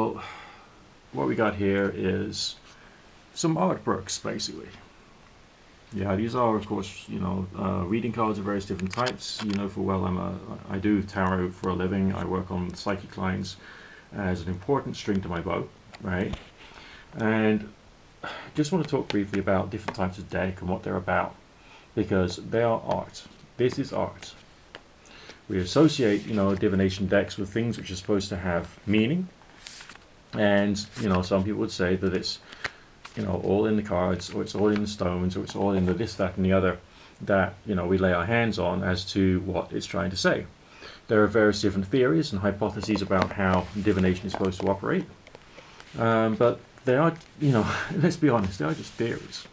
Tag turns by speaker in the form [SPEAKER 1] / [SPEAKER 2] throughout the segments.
[SPEAKER 1] So what we got here is some artworks, basically. Yeah, these are, of course, reading cards of various different types. You know full well I do tarot for a living. I work on psychic clients as an important string to my bow, right? And just want to talk briefly about different types of deck and what they're about, because they are art. This is art. We associate, divination decks with things which are supposed to have meaning, and some people would say that it's all in the cards, or it's all in the stones, or it's all in the this, that, and the other that we lay our hands on as to what it's trying to say. There are various different theories and hypotheses about how divination is supposed to operate, but they are, let's be honest, they are just theories.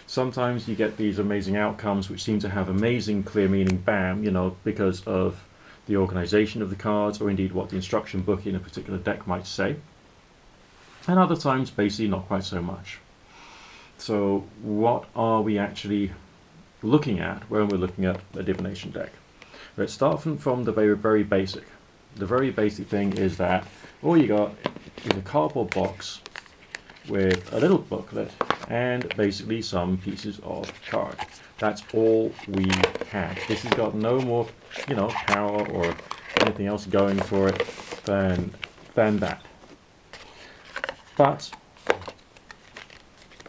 [SPEAKER 1] Sometimes you get these amazing outcomes which seem to have amazing clear meaning, bam, because of the organization of the cards, or indeed what the instruction book in a particular deck might say. And other times, basically, not quite so much. So what are we actually looking at when we're looking at a divination deck? Let's start from the very, very basic. The very basic thing is that all you got is a cardboard box with a little booklet and basically some pieces of card. That's all we have. This has got no more, power or anything else going for it than that. But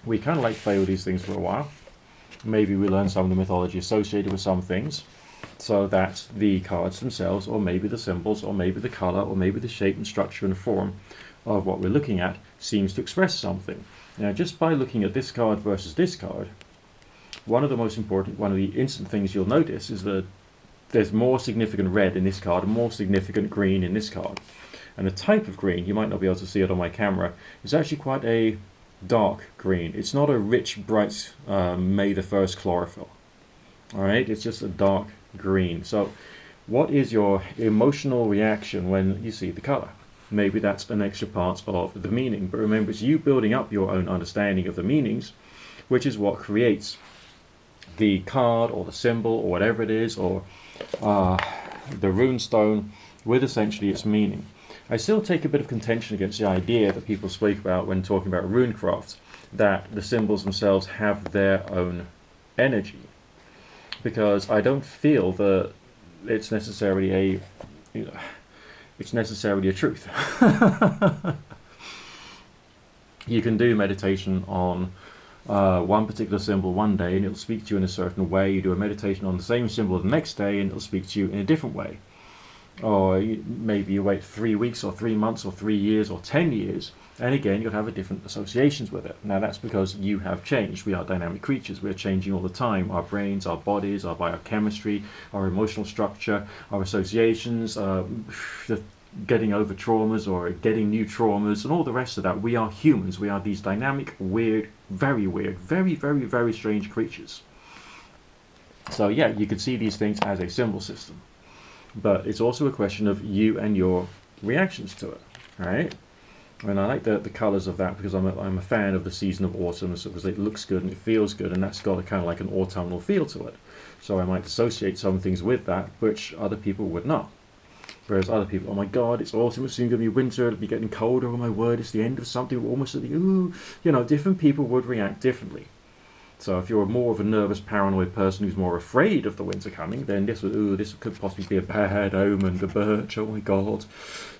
[SPEAKER 1] we kind of like to play with these things for a while. Maybe we learn some of the mythology associated with some things, so that the cards themselves, or maybe the symbols, or maybe the color, or maybe the shape and structure and form of what we're looking at seems to express something. Now, just by looking at this card versus this card, one of the instant things you'll notice is that there's more significant red in this card and more significant green in this card. And the type of green, you might not be able to see it on my camera, is actually quite a dark green. It's not a rich, bright May the 1st chlorophyll. Alright, it's just a dark green. So what is your emotional reaction when you see the color? Maybe that's an extra part of the meaning, but remember, it's you building up your own understanding of the meanings, which is what creates the card or the symbol or whatever it is, or the rune stone, with essentially its meaning. I still take a bit of contention against the idea that people speak about when talking about runecraft, that the symbols themselves have their own energy, because I don't feel that it's necessarily a truth. You can do meditation on one particular symbol one day and it'll speak to you in a certain way. You do a meditation on the same symbol the next day and it'll speak to you in a different way. Or maybe you wait 3 weeks or 3 months or 3 years or 10 years, and again you'll have different associations with it. Now that's because you have changed. We are dynamic creatures. We're changing all the time. Our brains, our bodies, our biochemistry, our emotional structure, our associations, getting over traumas or getting new traumas and all the rest of that. We are humans. We are these dynamic, weird, very, very, very strange creatures. So yeah, you could see these things as a symbol system. But it's also a question of you and your reactions to it, right? And I like the colours of that because I'm a fan of the season of autumn, because it looks good and it feels good, and that's got a kind of like an autumnal feel to it. So I might associate some things with that, which other people would not. Whereas other people, oh my god, it's autumn, it's soon going to be winter, it'll be getting colder, oh my word, it's the end of something, we're almost at the ooh. Different people would react differently. So if you're more of a nervous, paranoid person who's more afraid of the winter coming, then this could possibly be a bad omen, the birch, oh my god.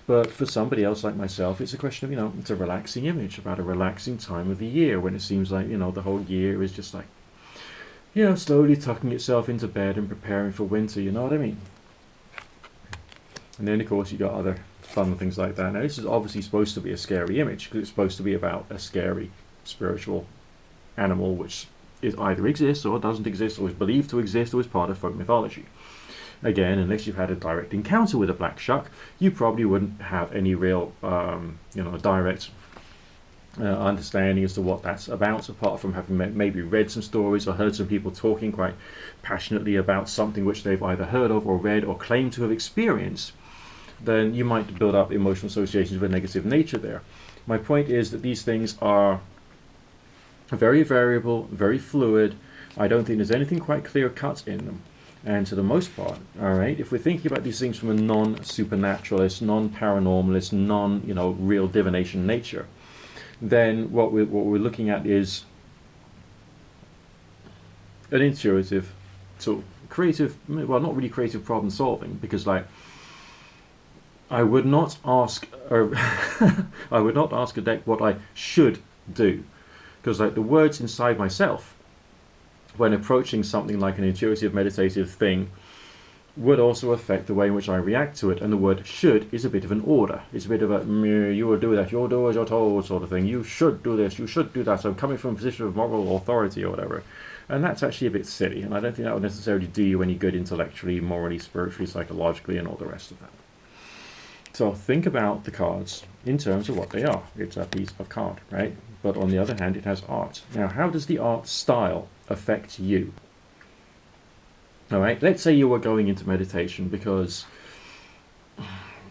[SPEAKER 1] But for somebody else like myself, it's a question of, it's a relaxing image about a relaxing time of the year when it seems like, the whole year is just like, slowly tucking itself into bed and preparing for winter, you know what I mean? And then, of course, you got other fun things like that. Now, this is obviously supposed to be a scary image because it's supposed to be about a scary spiritual animal which either exists or doesn't exist, or is believed to exist, or is part of folk mythology. Again, unless you've had a direct encounter with a black shuck, you probably wouldn't have any real, direct understanding as to what that's about, apart from having maybe read some stories or heard some people talking quite passionately about something which they've either heard of or read or claim to have experienced. Then you might build up emotional associations with negative nature there. My point is that these things are very variable, very fluid. I don't think there's anything quite clear cut in them. And to the most part, all right, if we're thinking about these things from a non-supernaturalist, non-paranormalist, real divination nature, then what we're looking at is an intuitive tool, creative. Well, not really creative problem solving, because like I would not ask, I would not ask a deck what I should do, because like the words inside myself, when approaching something like an intuitive meditative thing, would also affect the way in which I react to it. And the word should is a bit of an order. It's a bit of a, you will do that, you'll do as you're told sort of thing. You should do this, you should do that. So I'm coming from a position of moral authority or whatever. And that's actually a bit silly. And I don't think that would necessarily do you any good intellectually, morally, spiritually, psychologically, and all the rest of that. So think about the cards in terms of what they are. It's a piece of card, right? But on the other hand, it has art. Now, how does the art style affect you? All right, let's say you were going into meditation because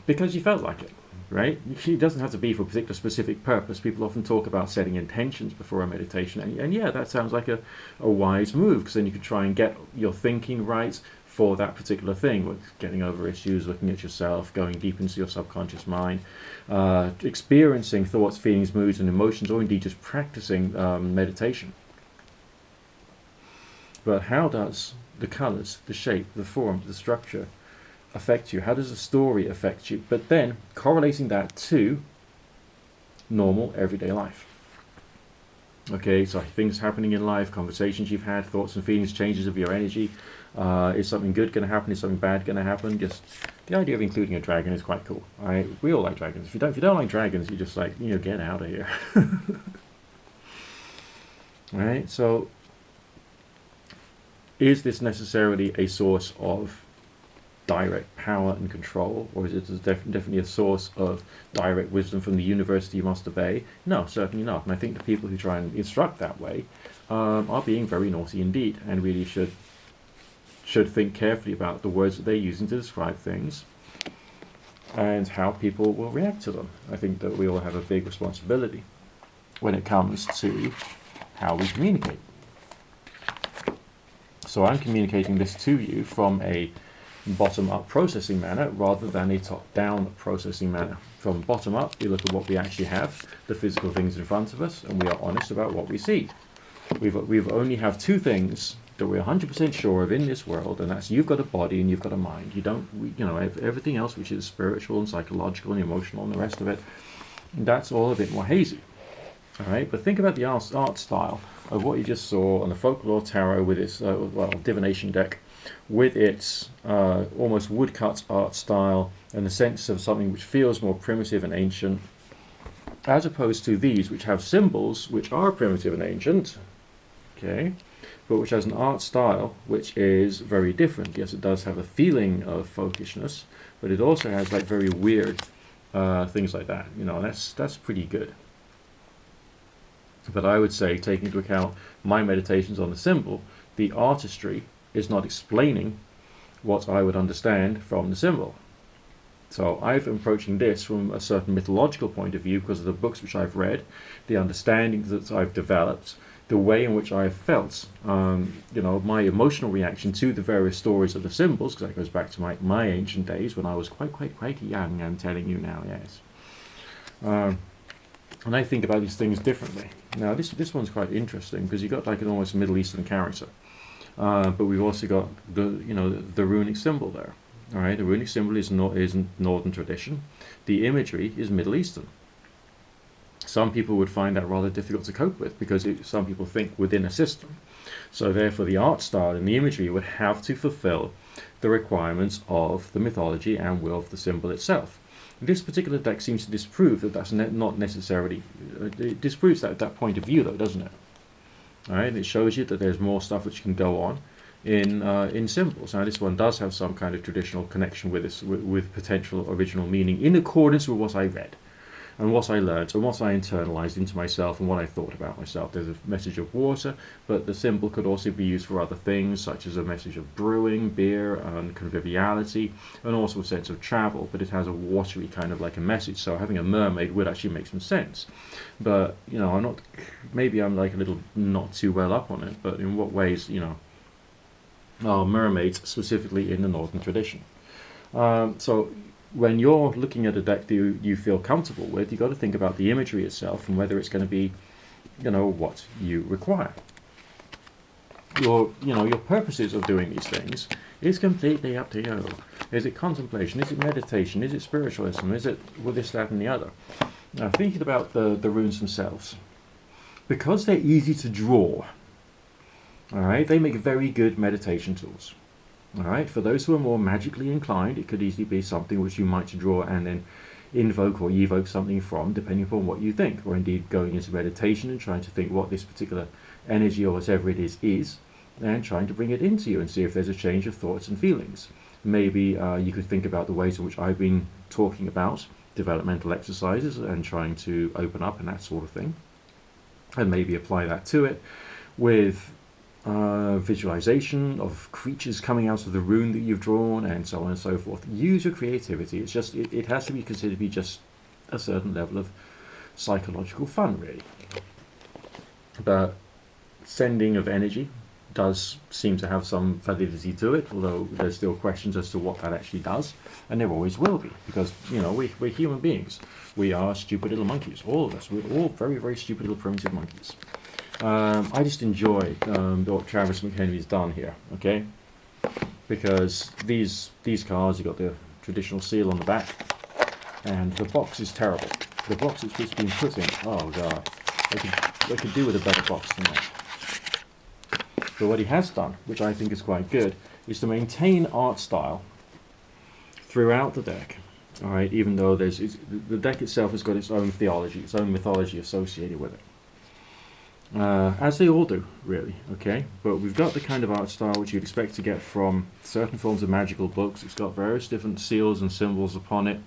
[SPEAKER 1] you felt like it, right? It doesn't have to be for a particular specific purpose. People often talk about setting intentions before a meditation, and yeah, that sounds like a wise move, because then you can try and get your thinking right for that particular thing, with getting over issues, looking at yourself, going deep into your subconscious mind, experiencing thoughts, feelings, moods, and emotions, or indeed just practicing meditation. But how does the colors, the shape, the form, the structure affect you? How does the story affect you? But then correlating that to normal everyday life. Okay, so things happening in life, conversations you've had, thoughts and feelings, changes of your energy. Is something good going to happen? Is something bad going to happen? Just the idea of including a dragon is quite cool. We all like dragons. If you don't like dragons, you just like, get out of here. Right? So is this necessarily a source of direct power and control, or is it definitely a source of direct wisdom from the universe you must obey? No, certainly not. And I think the people who try and instruct that way are being very naughty indeed, and really should think carefully about the words that they're using to describe things and how people will react to them. I think that we all have a big responsibility when it comes to how we communicate. So I'm communicating this to you from a bottom-up processing manner rather than a top-down processing manner. From bottom-up, we look at what we actually have, the physical things in front of us, and we are honest about what we see. We've only have two things that we're 100% sure of in this world, and that's you've got a body and you've got a mind. Everything else, which is spiritual and psychological and emotional and the rest of it, that's all a bit more hazy. All right, but think about the art style of what you just saw on the Folklore Tarot with its divination deck, with its almost woodcut art style and the sense of something which feels more primitive and ancient, as opposed to these, which have symbols which are primitive and ancient, okay, but which has an art style which is very different. Yes, it does have a feeling of folkishness, but it also has like very weird things like that. That's pretty good. But I would say, taking into account my meditations on the symbol, the artistry is not explaining what I would understand from the symbol. So I'm approaching this from a certain mythological point of view because of the books which I've read, the understanding that I've developed, the way in which I've felt, my emotional reaction to the various stories of the symbols, because that goes back to my ancient days when I was quite young, I'm telling you now, yes. And I think about these things differently. Now, this one's quite interesting because you've got like an almost Middle Eastern character, but we've also got the runic symbol there. All right, the runic symbol is Northern tradition. The imagery is Middle Eastern. Some people would find that rather difficult to cope with because some people think within a system. So therefore, the art style and the imagery would have to fulfill the requirements of the mythology and will of the symbol itself. This particular deck seems to disprove that that's not necessarily. It disproves that point of view, though, doesn't it? All right, it shows you that there's more stuff which can go on in symbols. Now, this one does have some kind of traditional connection with potential original meaning in accordance with what I read and what I learned and what I internalized into myself and what I thought about myself. There's a message of water, but the symbol could also be used for other things, such as a message of brewing, beer, and conviviality, and also a sense of travel, but it has a watery kind of like a message, so having a mermaid would actually make some sense. But, maybe I'm like a little not too well up on it, but in what ways, are mermaids, specifically in the northern tradition. So when you're looking at a deck that you feel comfortable with, you've got to think about the imagery itself and whether it's going to be, what you require. Your purposes of doing these things is completely up to you. Is it contemplation? Is it meditation? Is it spiritualism? Is it this, that, and the other? Now, thinking about the runes themselves, because they're easy to draw, all right, they make very good meditation tools. All right, for those who are more magically inclined, it could easily be something which you might draw and then invoke or evoke something from, depending upon what you think, or indeed going into meditation and trying to think what this particular energy or whatever it is, and trying to bring it into you and see if there's a change of thoughts and feelings. Maybe you could think about the ways in which I've been talking about developmental exercises and trying to open up and that sort of thing, and maybe apply that to it with visualization of creatures coming out of the rune that you've drawn, and so on and so forth. Use your creativity. It's just it has to be considered to be just a certain level of psychological fun, really. But sending of energy does seem to have some validity to it, although there's still questions as to what that actually does, and there always will be, because we're human beings. We are stupid little monkeys, all of us. We're all very, very stupid little primitive monkeys. I just enjoy what Travis McHenry's done here, okay? Because these cards, you've got the traditional seal on the back, and the box is terrible. The box it's been put in, oh god, they could do with a better box than that. But what he has done, which I think is quite good, is to maintain art style throughout the deck. All right, even though the deck itself has got its own theology, its own mythology associated with it. As they all do, really, okay? But we've got the kind of art style which you'd expect to get from certain forms of magical books. It's got various different seals and symbols upon it.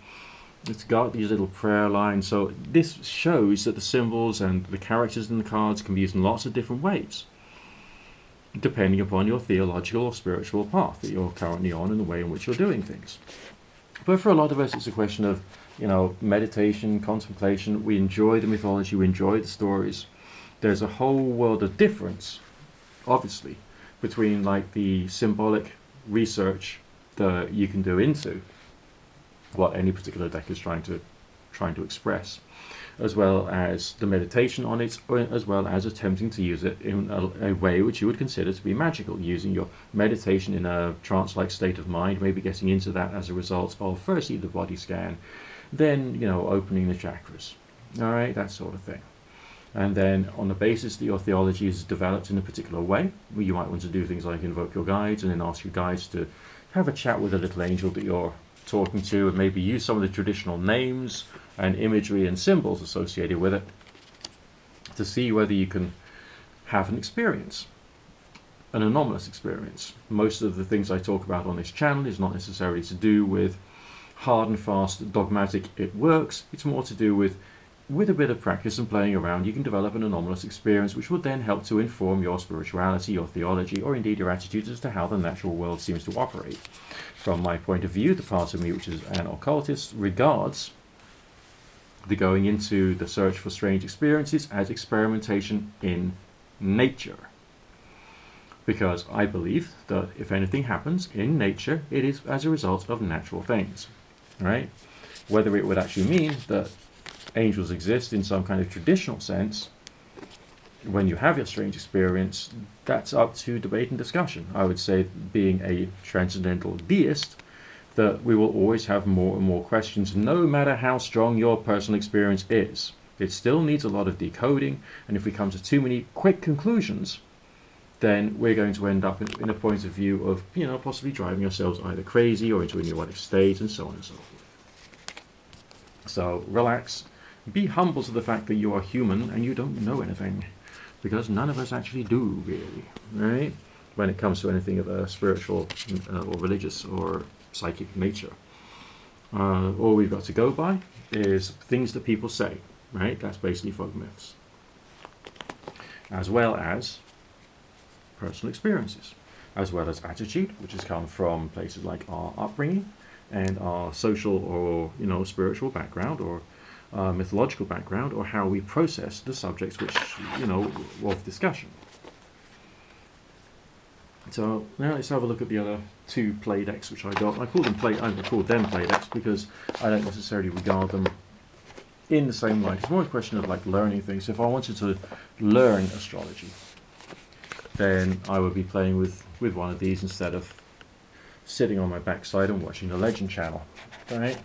[SPEAKER 1] It's got these little prayer lines. So this shows that the symbols and the characters in the cards can be used in lots of different ways, depending upon your theological or spiritual path that you're currently on and the way in which you're doing things. But for a lot of us, it's a question of, meditation, contemplation. We enjoy the mythology, we enjoy the stories. There's a whole world of difference, obviously, between like the symbolic research that you can do into what any particular deck is trying to express, as well as the meditation on it, as well as attempting to use it in a way which you would consider to be magical, using your meditation in a trance-like state of mind, maybe getting into that as a result of firstly the body scan, then opening the chakras, all right, that sort of thing. And then on the basis that your theology is developed in a particular way, you might want to do things like invoke your guides and then ask your guides to have a chat with a little angel that you're talking to, and maybe use some of the traditional names and imagery and symbols associated with it to see whether you can have an experience, an anomalous experience. Most of the things I talk about on this channel is not necessarily to do with hard and fast dogmatic it works. It's more to do with a bit of practice and playing around, you can develop an anomalous experience which will then help to inform your spirituality, your theology, or indeed your attitudes as to how the natural world seems to operate. From my point of view, the part of me which is an occultist regards the going into the search for strange experiences as experimentation in nature. Because I believe that if anything happens in nature, it is as a result of natural things. Right? Whether it would actually mean that angels exist in some kind of traditional sense, when you have your strange experience, that's up to debate and discussion. I would say, being a transcendental deist, that we will always have more and more questions, no matter how strong your personal experience is. It still needs a lot of decoding, and if we come to too many quick conclusions, then we're going to end up in a point of view of, possibly driving ourselves either crazy or into a neurotic state, and so on and so forth. So relax. Be humble to the fact that you are human and you don't know anything, because none of us actually do, really, right? When it comes to anything of a spiritual or religious or psychic nature. All we've got to go by is things that people say, right? That's basically folk myths. As well as personal experiences, as well as attitude, which has come from places like our upbringing and our social or, spiritual background, or mythological background, or how we process the subjects which, of discussion. So now let's have a look at the other two play decks which I got. I call them play decks because I don't necessarily regard them in the same light. It's more a question of like learning things. If I wanted to learn astrology, then I would be playing with one of these instead of sitting on my backside and watching the Legend channel. Alright,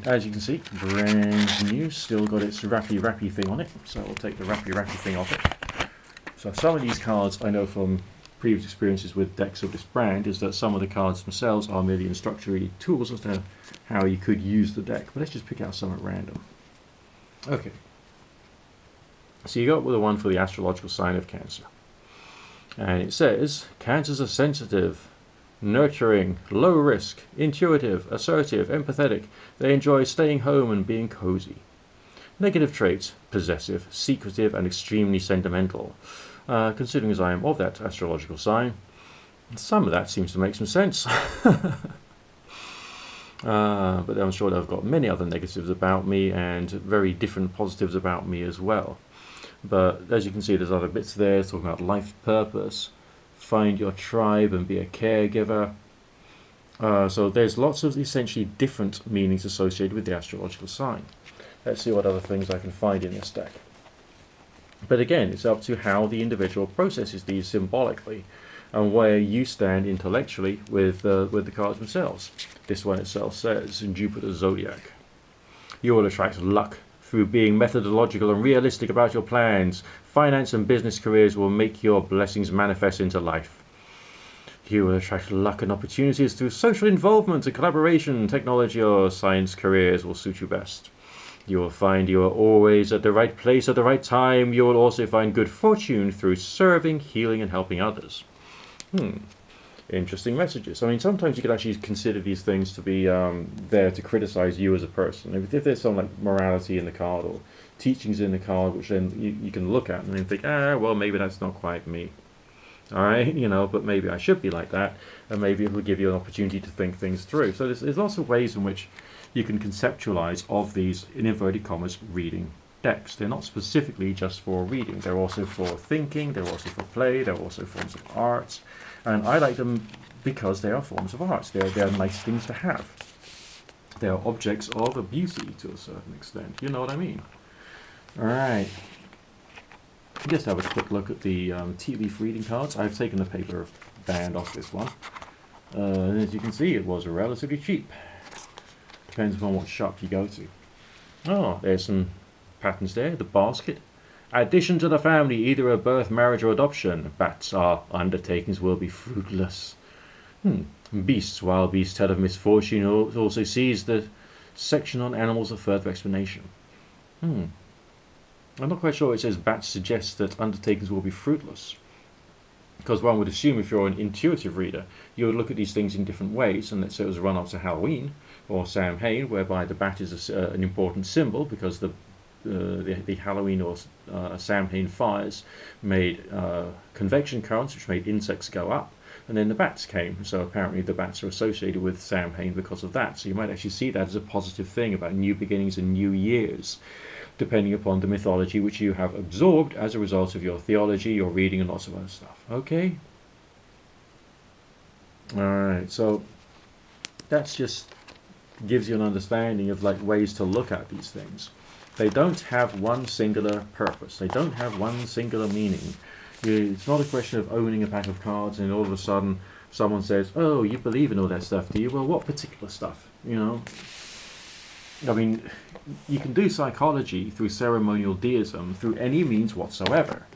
[SPEAKER 1] as you can see, brand new, still got its rappy thing on it, so I'll take the rappy thing off it. So some of these cards I know from previous experiences with decks of this brand is that some of the cards themselves are merely instructory tools as to how you could use the deck, but let's just pick out some at random. Okay, so you got the one for the astrological sign of Cancer, and it says Cancers are sensitive, nurturing, low risk, intuitive, assertive, empathetic. They enjoy staying home and being cozy. Negative traits: possessive, secretive, and extremely sentimental. Considering as I am of that astrological sign, some of that seems to make some sense. But I'm sure that I've got many other negatives about me and very different positives about me as well. But as you can see, there's other bits there talking about life purpose, find your tribe and be a caregiver. So there's lots of essentially different meanings associated with the astrological sign. Let's see what other things I can find in this deck. But again, it's up to how the individual processes these symbolically and where you stand intellectually with the cards themselves. This one itself says, in Jupiter's Zodiac, you will attract luck through being methodological and realistic about your plans. Finance and business careers will make your blessings manifest into life. You will attract luck and opportunities through social involvement and collaboration. Technology or science careers will suit you best. You will find you are always at the right place at the right time. You will also find good fortune through serving, healing, and helping others. Interesting messages. I mean, sometimes you could actually consider these things to be there to criticize you as a person. If there's some like morality in the card or teachings in the card, which then you can look at and then think, well, maybe that's not quite me. All right, but maybe I should be like that, and maybe it will give you an opportunity to think things through. So there's lots of ways in which you can conceptualize of these, in inverted commas, reading decks. They're not specifically just for reading. They're also for thinking, they're also for play, they're also forms of art. And I like them because they are forms of art. They're nice things to have. They are objects of beauty to a certain extent. You know what I mean? All right. Just have a quick look at the tea leaf reading cards. I've taken the paper band off this one. As you can see, it was relatively cheap. Depends upon what shop you go to. Oh, there's some patterns there. The basket. Addition to the family, either a birth, marriage, or adoption. Bats, our undertakings will be fruitless. Beasts, wild beasts tell of misfortune. Also sees the section on animals of further explanation. I'm not quite sure. It says bats suggests that undertakings will be fruitless. Because one would assume if you're an intuitive reader, you would look at these things in different ways. And let's say it was a run up to Halloween or Samhain, whereby the bat is an important symbol because the Halloween or Samhain fires made convection currents, which made insects go up. And then the bats came. So apparently the bats are associated with Samhain because of that. So you might actually see that as a positive thing about new beginnings and new years, depending upon the mythology which you have absorbed as a result of your theology, your reading, and lots of other stuff. Okay? Alright, so that's just gives you an understanding of like ways to look at these things. They don't have one singular purpose. They don't have one singular meaning. It's not a question of owning a pack of cards and all of a sudden someone says, oh, you believe in all that stuff, do you? Well, what particular stuff? I mean, you can do psychology through ceremonial deism through any means whatsoever,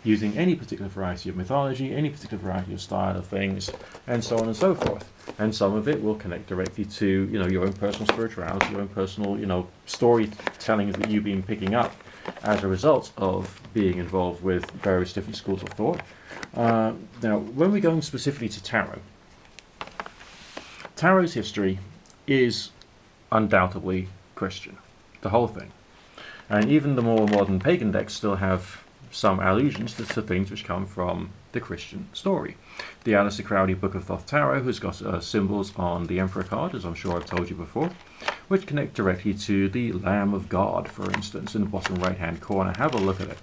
[SPEAKER 1] using any particular variety of mythology, any particular variety of style of things, and so on and so forth. And some of it will connect directly to, your own personal spirituality, your own personal, storytelling that you've been picking up as a result of being involved with various different schools of thought. Now, when we're going specifically to Tarot's history is undoubtedly Christian, the whole thing. And even the more modern pagan decks still have some allusions to things which come from the Christian story. The Aleister Crowley Book of Thoth Tarot has got symbols on the Emperor card, as I'm sure I've told you before. which connect directly to the Lamb of God, for instance, in the bottom right-hand corner. Have a look at it,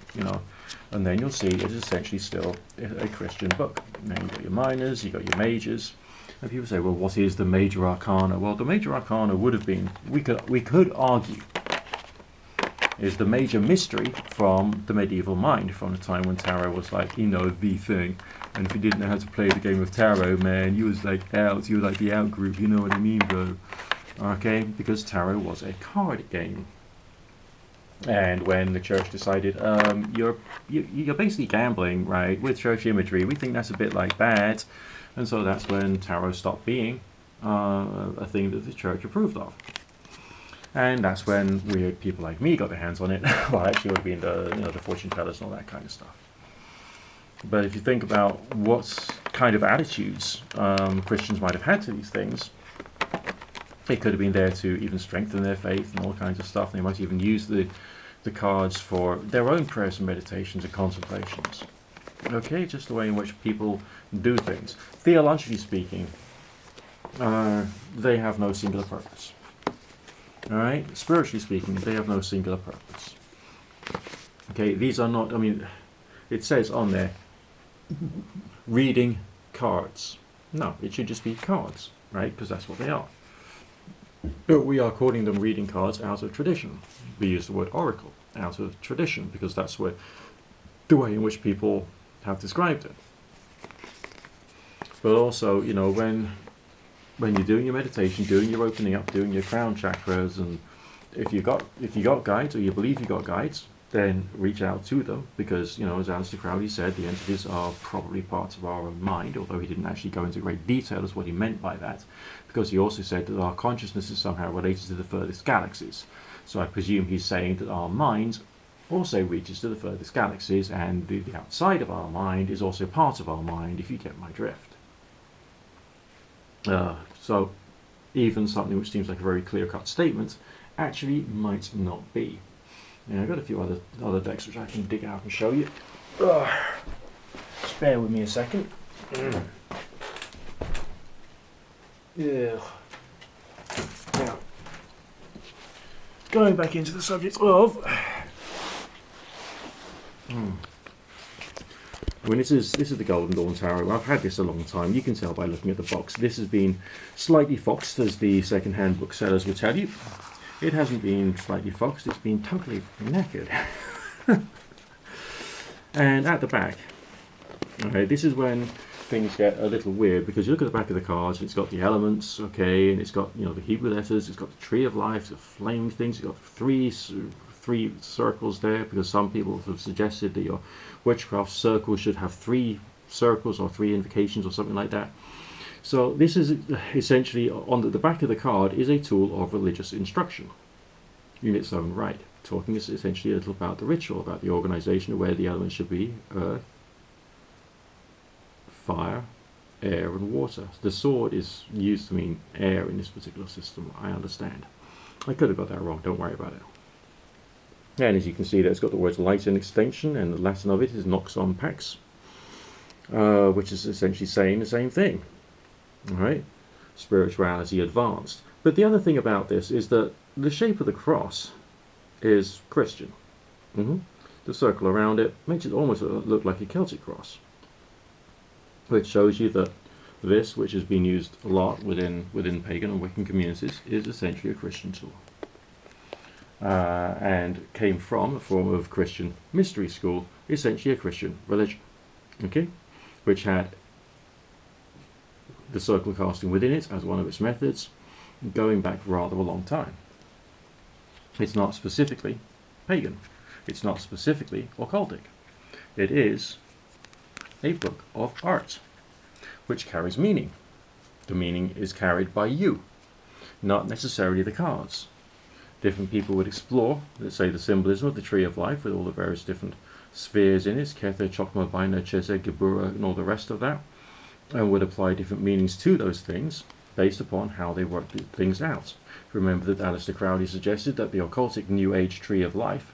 [SPEAKER 1] and then you'll see it is essentially still a Christian book. Now you've got your minors, you've got your majors, and people say, well, what is the major arcana? Well, the major arcana would have been, we could argue, is the major mystery from the medieval mind, from the time when tarot was like, the thing. And if you didn't know how to play the game of tarot, man, you was like out, you were like the out group, you know what I mean, bro? Okay, because tarot was a card game. And when the church decided, you're basically gambling, right, with church imagery, we think that's a bit like bad. And so that's when tarot stopped being a thing that the church approved of. And that's when weird people like me got their hands on it. Well, actually, it would have been the fortune tellers and all that kind of stuff. But if you think about what kind of attitudes Christians might have had to these things, it could have been there to even strengthen their faith and all kinds of stuff. They might even use the cards for their own prayers and meditations and contemplations. Okay, just the way in which people do things. Theologically speaking, they have no singular purpose. All right, spiritually speaking, they have no singular purpose. Okay, these are not, it says on there, reading cards. No, it should just be cards, right? Because that's what they are. But we are calling them reading cards out of tradition. We use the word oracle out of tradition because that's the way in which people have described it. But also, when you're doing your meditation, doing your opening up, doing your crown chakras, and if you got guides or you believe you got guides, then reach out to them because, as Aleister Crowley said, the entities are probably parts of our own mind, although he didn't actually go into great detail as what he meant by that, because he also said that our consciousness is somehow related to the furthest galaxies. So I presume he's saying that our mind also reaches to the furthest galaxies, and the outside of our mind is also part of our mind, if you get my drift. So even something which seems like a very clear-cut statement actually might not be. I've got a few other decks which I can dig out and show you. Just bear with me a second. Yeah. Now, going back into the subject of... This is the Golden Dawn Tarot. I've had this a long time. You can tell by looking at the box. This has been slightly foxed, as the second-hand booksellers will tell you. It hasn't been slightly foxed, it's been totally knackered. And at the back, okay, this is when things get a little weird, because you look at the back of the cards, and it's got the elements, okay, and it's got the Hebrew letters, it's got the Tree of Life, the flame things, it's got three circles there, because some people have suggested that your witchcraft circle should have 3 circles or 3 invocations or something like that. So this is essentially, on the back of the card, is a tool of religious instruction in its own right, talking essentially a little about the ritual, about the organization of where the elements should be: earth, fire, air, and water. The sword is used to mean air in this particular system, I understand. I could have got that wrong, don't worry about it. And as you can see, there it's got the words light and extension, and the Latin of it is nox on pax, which is essentially saying the same thing. Alright, spirituality advanced. But the other thing about this is that the shape of the cross is Christian. The circle around it makes it almost look like a Celtic cross, which shows you that this, which has been used a lot within pagan and Wiccan communities, is essentially a Christian tool. And came from a form of Christian mystery school, essentially a Christian religion, okay, which had the circle casting within it as one of its methods, going back rather a long time. It's not specifically pagan. It's not specifically occultic. It is a book of art, which carries meaning. The meaning is carried by you, not necessarily the cards. Different people would explore, let's say, the symbolism of the Tree of Life with all the various different spheres in it, Kether, Chokmah, Bina, Chesed, Geburah, and all the rest of that, and would apply different meanings to those things based upon how they work things out. Remember that Aleister Crowley suggested that the occultic New Age Tree of Life,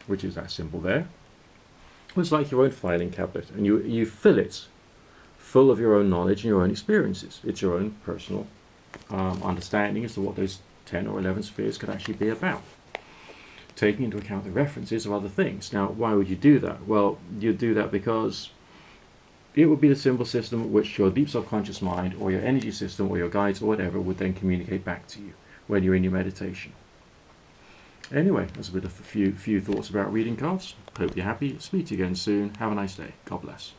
[SPEAKER 1] which is that symbol there, was like your own filing cabinet, and you fill it full of your own knowledge and your own experiences. It's your own personal understanding as to what those 10 or 11 spheres could actually be about, taking into account the references of other things. Now, why would you do that? Well, you'd do that because it would be the symbol system which your deep subconscious mind or your energy system or your guides or whatever would then communicate back to you when you're in your meditation. Anyway, that's a bit of a few thoughts about reading cards. Hope you're happy. Speak to you again soon. Have a nice day. God bless.